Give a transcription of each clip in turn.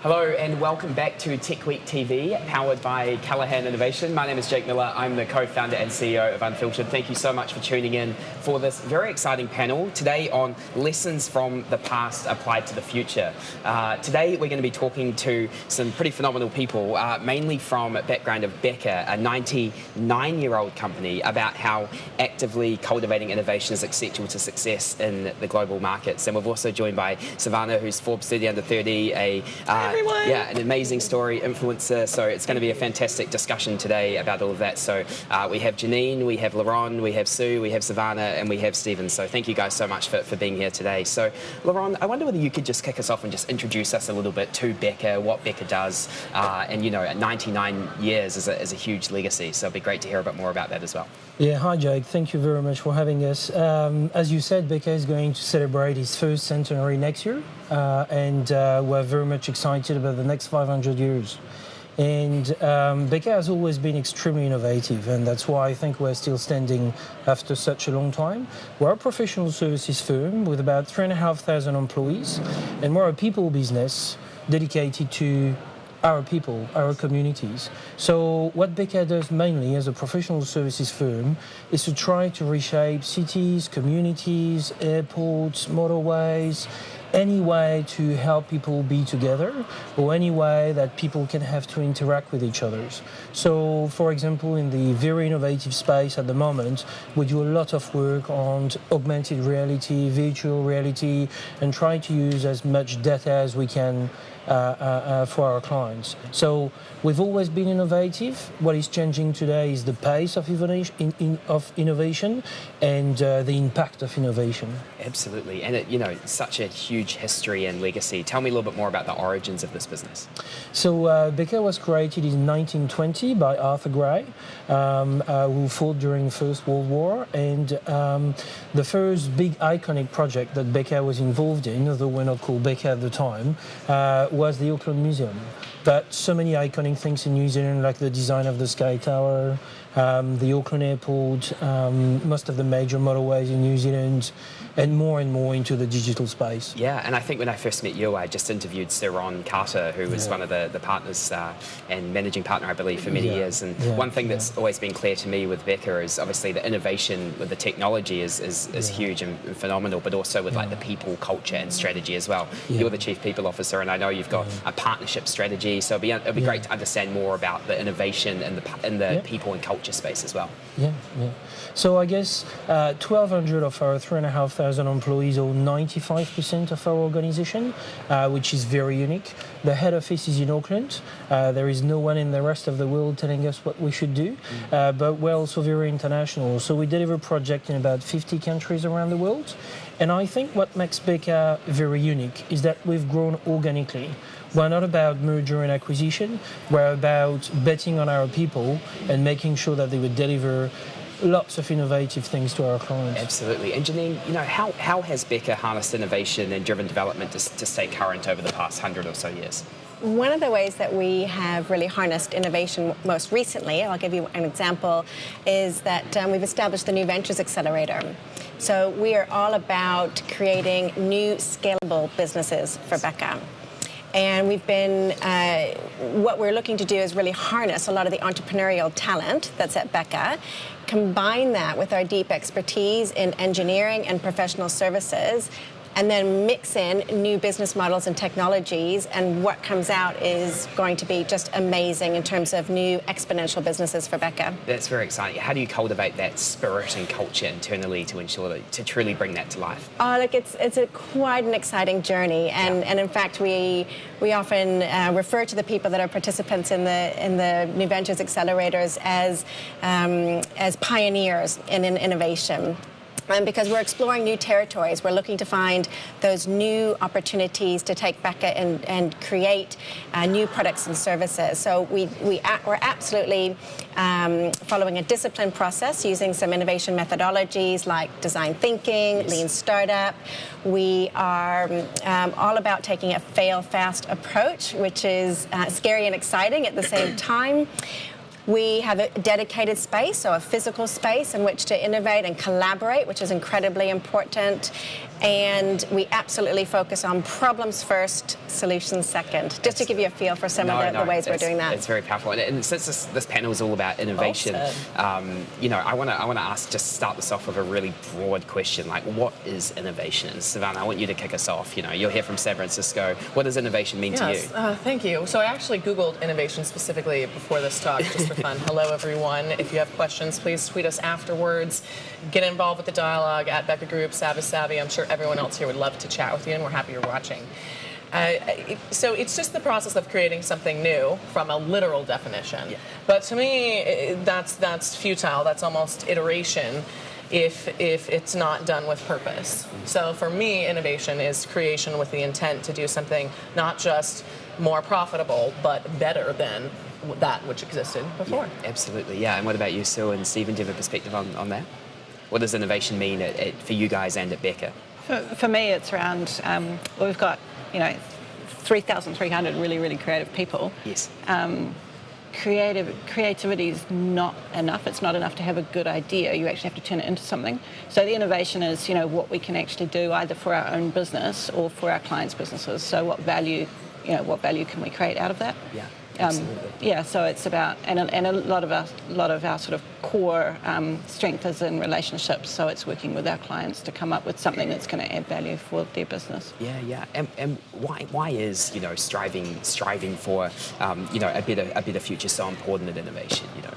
Hello and welcome back to Techweek TV, powered by Callaghan Innovation. My name is Jake Miller. I'm the co-founder and CEO of Unfiltered. Thank you so much for tuning in for this very exciting panel today on lessons from the past applied to the future. Today we're going to be talking to some pretty phenomenal people, mainly from a background of Beca, a 99-year-old company, about how actively cultivating innovation is essential to success in the global markets. And we're also joined by Savannah, who's Forbes 30 Under 30, an amazing story, influencer. So it's going to be a fantastic discussion today about all of that. So we have Janine, we have Laurent, we have Sue, we have Savannah, and we have Stephen. So thank you guys so much for being here today. So Laurent, I wonder whether you could just kick us off and just introduce us a little bit to Beca, what Beca does, and you know, at 99 years is a huge legacy. So it'd be great to hear a bit more about that as well. Yeah, hi Jake. Thank you very much for having us. As you said, Beca is going to celebrate its first centenary next year, and we're very much excited about the next 500 years. And Beca has always been extremely innovative, and that's why I think we're still standing after such a long time. We're a professional services firm with about 3,500 employees, and we're a people business dedicated to our people, our communities. So what Beca does mainly as a professional services firm is to try to reshape cities, communities, airports, motorways, any way to help people be together or any way that people can have to interact with each other. So, for example, in the very innovative space at the moment, we do a lot of work on augmented reality, virtual reality, and try to use as much data as we can for our clients. So we've always been innovative. What is changing today is the pace of innovation and the impact of innovation. Absolutely, and such a huge history and legacy. Tell me a little bit more about the origins of this business. So Beca was created in 1920 by Arthur Gray, who fought during the First World War, and the first big iconic project that Beca was involved in, although we're not called Beca at the time, was the Auckland Museum. But so many iconic things in New Zealand, like the design of the Sky Tower, the Auckland Airport, most of the major motorways in New Zealand, and more into the digital space. Yeah, and I think when I first met you, I just interviewed Sir Ron Carter, who was one of the partners and managing partner, I believe, for many years. And one thing that's always been clear to me with Beca is obviously the innovation with the technology is huge and phenomenal, but also with like the people, culture, and strategy as well. You're the Chief People Officer, and I know you've got a partnership strategy, so it'd be great to understand more about the innovation and the people and culture space as well. So I guess 1,200 of our 3,500 employees own 95% of our organization, which is very unique. The head office is in Auckland. There is no one in the rest of the world telling us what we should do, but we're also very international. So we deliver projects in about 50 countries around the world. And I think what makes Beca very unique is that we've grown organically. We're not about merger and acquisition. We're about betting on our people and making sure that they would deliver lots of innovative things to our clients. Absolutely. And Janine, how has Beca harnessed innovation and driven development to stay current over the past 100 or so years? One of the ways that we have really harnessed innovation most recently, I'll give you an example, is that we've established the new Ventures Accelerator. So we are all about creating new scalable businesses for Beca. And we've been, what we're looking to do is really harness a lot of the entrepreneurial talent that's at Beca, combine that with our deep expertise in engineering and professional services, and then mix in new business models and technologies, and what comes out is going to be just amazing in terms of new exponential businesses for Beca. That's very exciting. How do you cultivate that spirit and culture internally to ensure that, to truly bring that to life? Oh, look, it's quite an exciting journey, and in fact we often refer to the people that are participants in the New Ventures Accelerators as pioneers in innovation. Because we're exploring new territories, we're looking to find those new opportunities to take Beca and create new products and services. So we're absolutely following a disciplined process using some innovation methodologies like design thinking, lean startup. We are all about taking a fail fast approach, which is scary and exciting at the same time. We have a dedicated space, so a physical space in which to innovate and collaborate, which is incredibly important. And we absolutely focus on problems first, solutions second, just to give you a feel for some of the ways we're doing that. It's very powerful. And since this panel is all about innovation, you know, I want to ask, just start this off with a really broad question, like what is innovation? Savannah, I want you to kick us off. You know, you're here from San Francisco. What does innovation mean to you? Thank you. So I actually Googled innovation specifically before this talk, just for fun. Hello, everyone. If you have questions, please tweet us afterwards. Get involved with the dialogue at Beca Group, Savvy. I'm sure everyone else here would love to chat with you, and we're happy you're watching. So it's just the process of creating something new from a literal definition. Yeah. But to me, that's futile. That's almost iteration if it's not done with purpose. So for me, innovation is creation with the intent to do something not just more profitable, but better than that which existed before. Yeah, absolutely, yeah. And what about you, Sue and Stephen? Do you have a perspective on that? What does innovation mean for you guys and at Beca? For me, it's around, we've got, you know, 3,300 really creative people. Yes. Creativity is not enough. It's not enough to have a good idea. You actually have to turn it into something. So the innovation is, you know, what we can actually do either for our own business or for our clients' businesses. So what value can we create out of that? Yeah. Absolutely. Yeah, so it's about, and a lot of our sort of core strength is in relationships. So it's working with our clients to come up with something that's going to add value for their business. Yeah. And why is, you know, striving for you know, a better future so important in innovation? You know,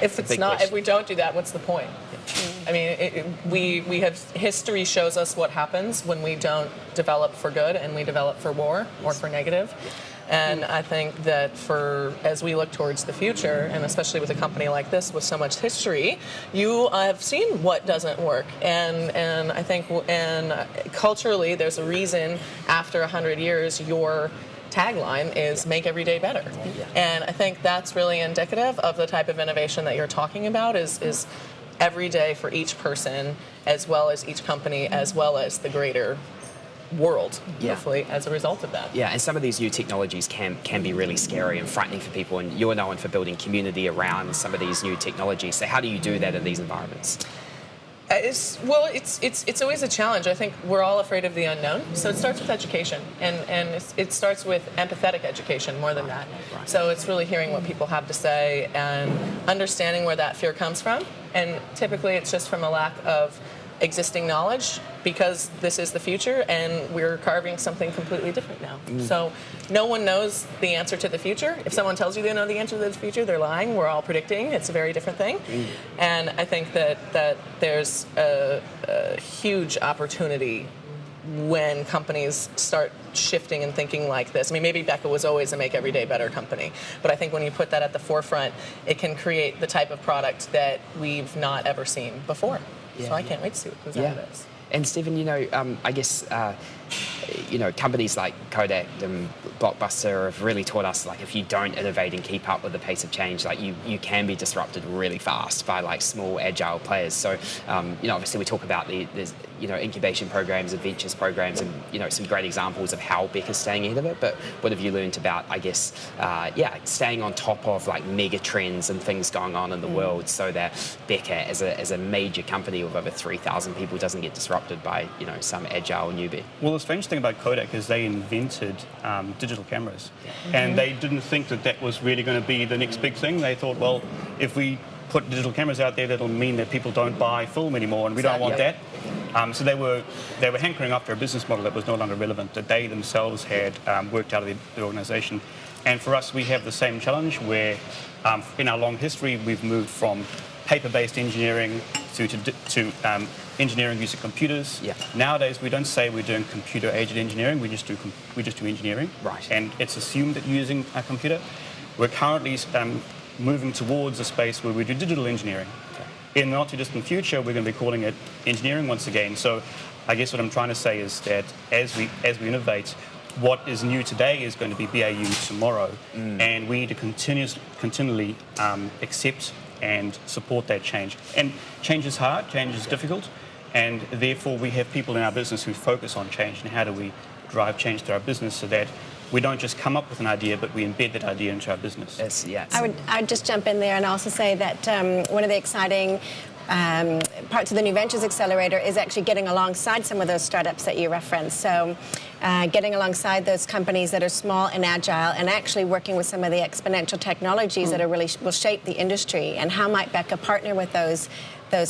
if we don't do that, what's the point? I mean, we have, history shows us what happens when we don't develop for good and we develop for war or for negative. And I think that as we look towards the future, and especially with a company like this with so much history, you have seen what doesn't work. And I think, culturally, there's a reason after 100 years, your tagline is make every day better. Yeah. And I think that's really indicative of the type of innovation that you're talking about is every day for each person, as well as each company, as well as the greater world, hopefully, as a result of that. Yeah, and some of these new technologies can be really scary and frightening for people, and you're known for building community around some of these new technologies. So how do you do that in these environments? It's always a challenge. I think we're all afraid of the unknown. So it starts with education, and it starts with empathetic education more than that. Right. So it's really hearing what people have to say and understanding where that fear comes from. And typically it's just from a lack of existing knowledge, because this is the future and we're carving something completely different now. So no one knows the answer to the future. If someone tells you they know the answer to the future, they're lying. We're all predicting. It's a very different thing. And I think that there's a huge opportunity when companies start shifting and thinking like this. I mean, maybe Beca was always a make every day better company, but I think when you put that at the forefront, it can create the type of product that we've not ever seen before. So I can't wait to see what comes out of this. And Stephen, you know, I guess, you know, companies like Kodak and Blockbuster have really taught us, like, if you don't innovate and keep up with the pace of change, like, you can be disrupted really fast by, like, small, agile players. So, you know, obviously we talk about there's, you know, incubation programs and ventures programs and, you know, some great examples of how Beca's staying ahead of it. But what have you learned about, I guess, staying on top of, like, mega trends and things going on in the world, so that Beca, as a major company with over 3,000 people, doesn't get disrupted by, you know, some agile newbie? Well, the strange thing about Kodak is they invented digital cameras, and they didn't think that was really going to be the next big thing. They thought, well, if we put digital cameras out there, that'll mean that people don't buy film anymore, and we don't want that. So they were hankering after a business model that was no longer relevant, that they themselves had worked out of the organisation. And for us, we have the same challenge where, in our long history, we've moved from paper-based engineering to engineering using computers. Yeah. Nowadays, we don't say we're doing computer-aided engineering. We just do engineering. Right. And it's assumed that you're using a computer. We're currently moving towards a space where we do digital engineering. Okay. In the not-too-distant future, we're going to be calling it engineering once again. So I guess what I'm trying to say is that as we innovate, what is new today is going to be BAU tomorrow. And we need to continually accept and support that change. And change is hard, change is difficult, and therefore we have people in our business who focus on change and how do we drive change through our business so that we don't just come up with an idea, but we embed that idea into our business. Yes. I would just jump in there and also say that one of the exciting parts of the New Ventures Accelerator is actually getting alongside some of those startups that you referenced. So getting alongside those companies that are small and agile and actually working with some of the exponential technologies that are really will shape the industry. And how might Beca partner with those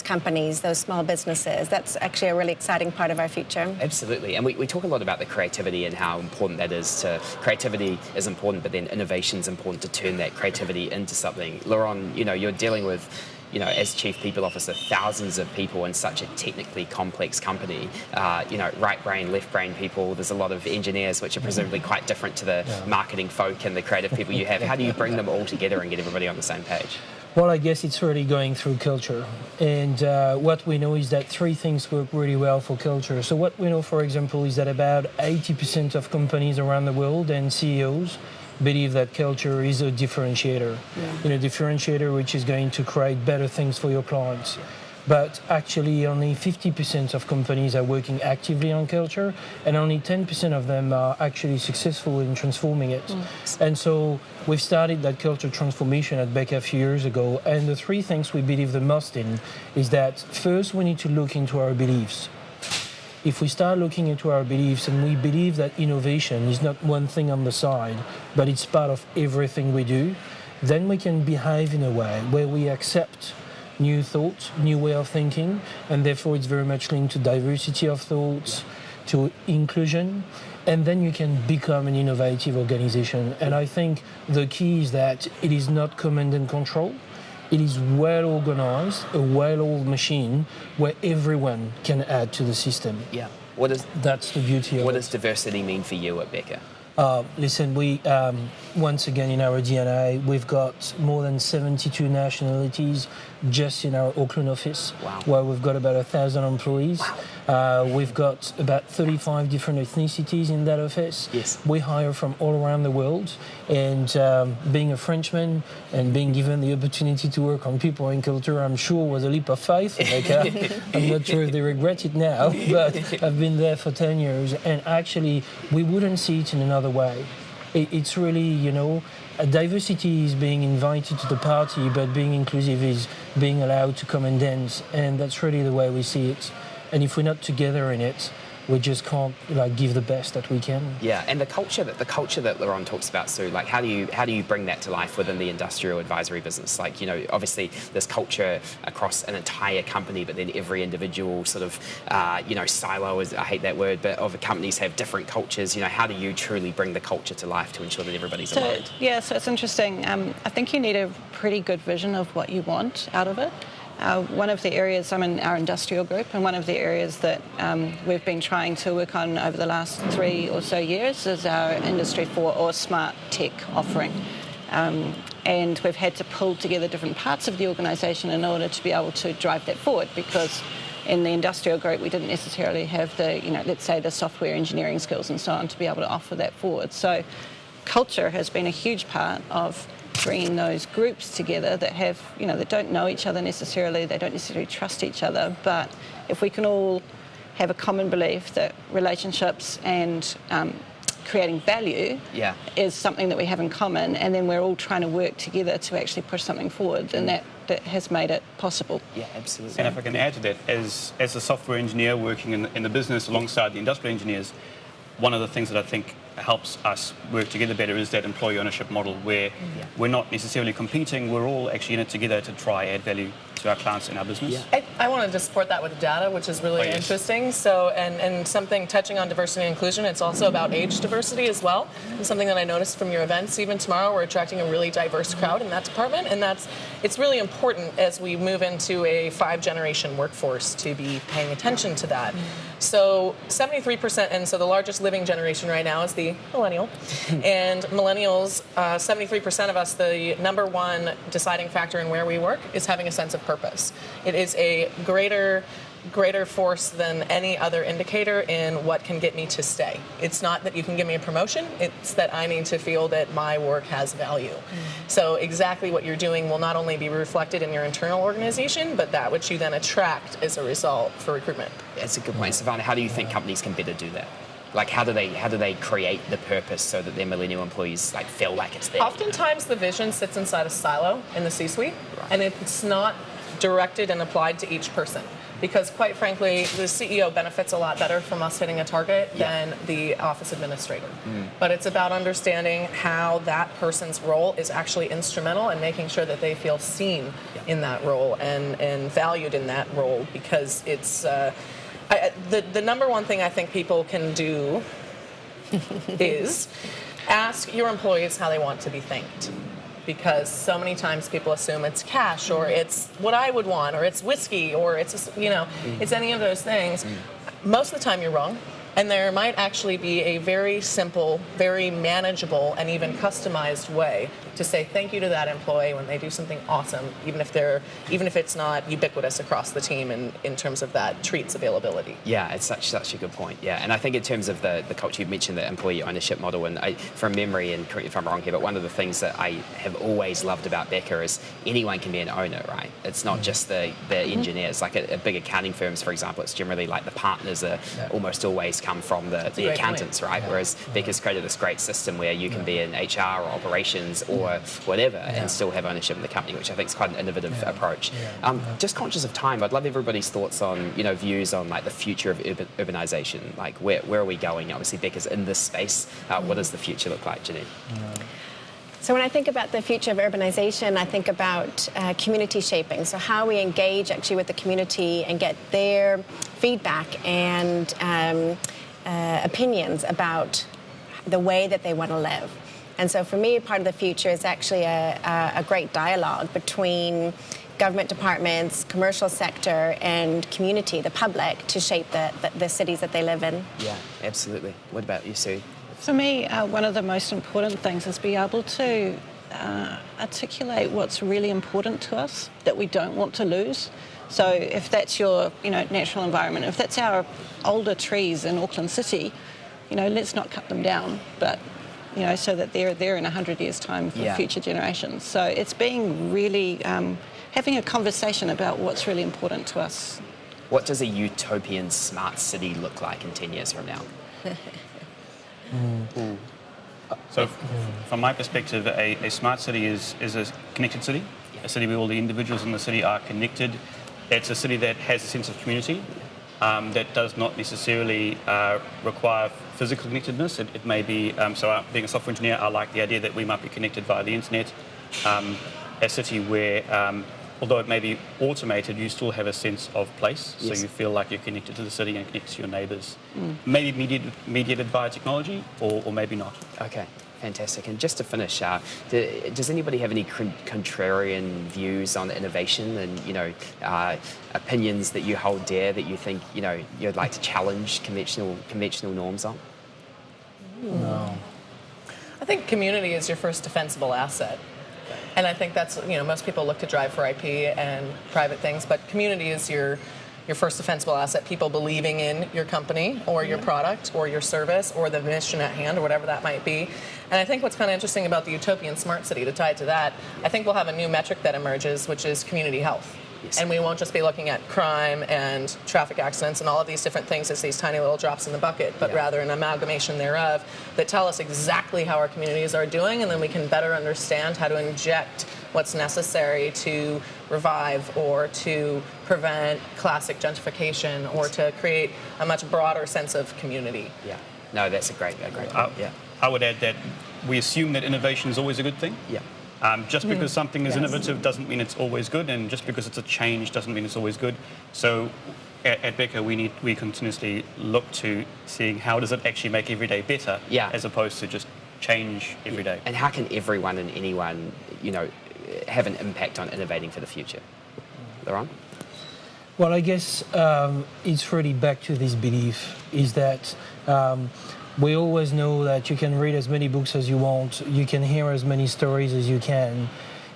companies, those small businesses? That's actually a really exciting part of our future. Absolutely. And we talk a lot about the creativity and how important that is. Creativity is important, but then innovation is important to turn that creativity into something. Laurent, you're dealing with, as Chief People Officer, thousands of people in such a technically complex company. Right brain, left brain people. There's a lot of engineers, which are presumably quite different to the marketing folk and the creative people you have. How do you bring them all together and get everybody on the same page? Well, I guess it's really going through culture. And what we know is that three things work really well for culture. So what we know, for example, is that about 80% of companies around the world and CEOs believe that culture is a differentiator. Differentiator which is going to create better things for your clients. But actually only 50% of companies are working actively on culture, and only 10% of them are actually successful in transforming it. And so we've started that culture transformation at Beca a few years ago, and the three things we believe the most in is that first we need to look into our beliefs. If we start looking into our beliefs and we believe that innovation is not one thing on the side, but it's part of everything we do, then we can behave in a way where we accept new thoughts, new way of thinking, and therefore it's very much linked to diversity of thoughts, to inclusion, and then you can become an innovative organization. And I think the key is that it is not command and control. It is well organized, a well-oiled machine where everyone can add to the system. Yeah. That's the beauty of it. What does diversity mean for you at Beca? Listen, we, once again, in our DNA, we've got more than 72 nationalities just in our Auckland office, where we've got about 1,000 employees. We've got about 35 different ethnicities in that office. Yes. We hire from all around the world, and being a Frenchman and being given the opportunity to work on people and culture, I'm sure was a leap of faith. I'm not sure if they regret it now, but I've been there for 10 years, and actually we wouldn't see it in another way. It's really, diversity is being invited to the party, but being inclusive is being allowed to come and dance, and that's really the way we see it. And if we're not together in it, we just can't give the best that we can. Yeah, and the culture that Laurent talks about, Sue, how do you bring that to life within the industrial advisory business? Obviously there's culture across an entire company, but then every individual sort of silo, I hate that word, but of companies have different cultures. How do you truly bring the culture to life to ensure that everybody's aligned? Yeah, so it's interesting. I think you need a pretty good vision of what you want out of it. One of the areas, I'm in our industrial group, and one of the areas that we've been trying to work on over the last 3 or so years is our Industry 4 or smart tech offering. And we've had to pull together different parts of the organisation in order to be able to drive that forward, because in the industrial group we didn't necessarily have the, let's say, the software engineering skills and so on to be able to offer that forward. So culture has been a huge part of bringing those groups together that have, that don't know each other necessarily, they don't necessarily trust each other, but if we can all have a common belief that relationships and creating value is something that we have in common, and then we're all trying to work together to actually push something forward, then that has made it possible. Yeah, absolutely. And if I can add to that, as a software engineer working in the business alongside the industrial engineers, one of the things that I think helps us work together better is that employee ownership model, where we're not necessarily competing, we're all actually in it together to try add value to our clients in our business. I wanted to support that with data, which is really interesting. So, and something touching on diversity and inclusion, it's also about age diversity as well. And something that I noticed from your events, even tomorrow, we're attracting a really diverse crowd in that department, and it's really important as we move into a 5-generation workforce to be paying attention to that. So 73%, and so the largest living generation right now is the millennial. And millennials, 73% of us, the number one deciding factor in where we work is having a sense of purpose. It is a greater force than any other indicator in what can get me to stay. It's not that you can give me a promotion, it's that I need to feel that my work has value. So exactly what you're doing will not only be reflected in your internal organization, but that which you then attract as a result for recruitment. That's a good point. Savannah, how do you think companies can better do that? How do they create the purpose so that their millennial employees feel like it's there? Oftentimes the vision sits inside a silo in the C-suite, and it's not directed and applied to each person. Because quite frankly, the CEO benefits a lot better from us hitting a target than the office administrator. But it's about understanding how that person's role is actually instrumental and making sure that they feel seen in that role and valued in that role, because it's the number one thing I think people can do is ask your employees how they want to be thanked. Because so many times people assume it's cash, or it's what I would want, or it's whiskey, or it's, it's any of those things. Most of the time you're wrong. And there might actually be a very simple, very manageable, and even customized way to say thank you to that employee when they do something awesome, even if it's not ubiquitous across the team in terms of that treats availability. Yeah, it's such a good point. Yeah, and I think in terms of the culture, you mentioned the employee ownership model, and from memory, and correct me if I'm wrong here, but one of the things that I have always loved about Beca is anyone can be an owner, right? It's not just the engineers. Like at big accounting firms, for example, it's generally like the partners are almost always come from the accountants, right? Whereas Becca's created this great system where you can be in HR or operations or whatever and still have ownership in the company, which I think is quite an innovative approach. Just conscious of time, I'd love everybody's thoughts on, views on like the future of urbanisation. Like where are we going? Obviously Becca's in this space. What does the future look like, Janine? So when I think about the future of urbanization, I think about community shaping. So how we engage actually with the community and get their feedback and opinions about the way that they want to live. And so for me, part of the future is actually a great dialogue between government departments, commercial sector, and community, the public, to shape the cities that they live in. Yeah, absolutely. What about you, Sue? For me, one of the most important things is be able to articulate what's really important to us that we don't want to lose. So if that's your, natural environment, if that's our older trees in Auckland City, let's not cut them down, but, so that they're there in 100 years' time for future generations. So it's being really, having a conversation about what's really important to us. What does a utopian smart city look like in 10 years from now? So from my perspective, a smart city is a connected city, a city where all the individuals in the city are connected. It's a city that has a sense of community, that does not necessarily require physical connectedness. It may be, being a software engineer, I like the idea that we might be connected via the internet. A city where, although it may be automated, you still have a sense of place, so you feel like you're connected to the city and connected to your neighbours. Maybe mediated via technology, or maybe not. Okay. Fantastic. And just to finish, does anybody have any contrarian views on innovation and, opinions that you hold dear that you think, you'd like to challenge conventional norms on? No. I think community is your first defensible asset. And I think that's, most people look to drive for IP and private things, but community is your first defensible asset, people believing in your company or your product or your service or the mission at hand or whatever that might be. And I think what's kind of interesting about the utopian smart city, to tie it to that, I think we'll have a new metric that emerges, which is community health. Yes. And we won't just be looking at crime and traffic accidents and all of these different things as these tiny little drops in the bucket, but rather an amalgamation thereof that tell us exactly how our communities are doing, and then we can better understand how to inject what's necessary to revive or to prevent classic gentrification or to create a much broader sense of community. Yeah. No, that's a great point. I would add that we assume that innovation is always a good thing. Yeah. Just because something is innovative doesn't mean it's always good, and just because it's a change doesn't mean it's always good. So at Beca, we continuously look to seeing how does it actually make every day better, as opposed to just change every day. And how can everyone and anyone, have an impact on innovating for the future? Laurent? Well, I guess it's really back to this belief, is that we always know that you can read as many books as you want, you can hear as many stories as you can.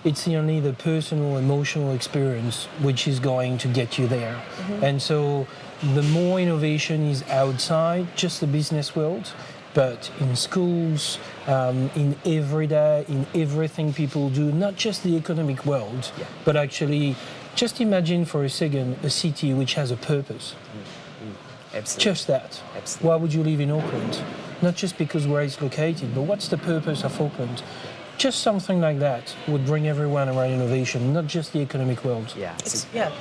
It's only the personal, emotional experience which is going to get you there. And so the more innovation is outside just the business world, but in schools, in everyday, in everything people do, not just the economic world, but actually just imagine for a second a city which has a purpose. Absolutely. Just that. Absolutely. Why would you live in Auckland? Not just because where it's located, but what's the purpose of Auckland? just something like that would bring everyone around innovation, not just the economic world. Yeah.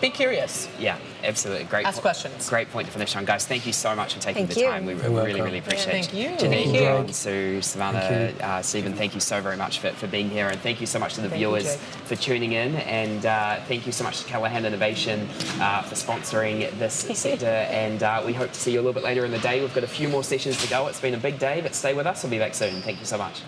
Be curious. Yeah, absolutely. Great. Ask questions. Great point to finish on, guys. Thank you so much for taking Thank the you. time. We You're really, welcome. really appreciate it. Thank you. Janine, Thank you. John, Sue, Savannah, Stephen, thank you so very much for being here. And thank you so much to the Thank you, viewers Jake. for tuning in. And thank you so much to Callaghan Innovation for sponsoring this sector. And we hope to see you a little bit later in the day. We've got a few more sessions to go. It's been a big day, but stay with us. We'll be back soon. Thank you so much.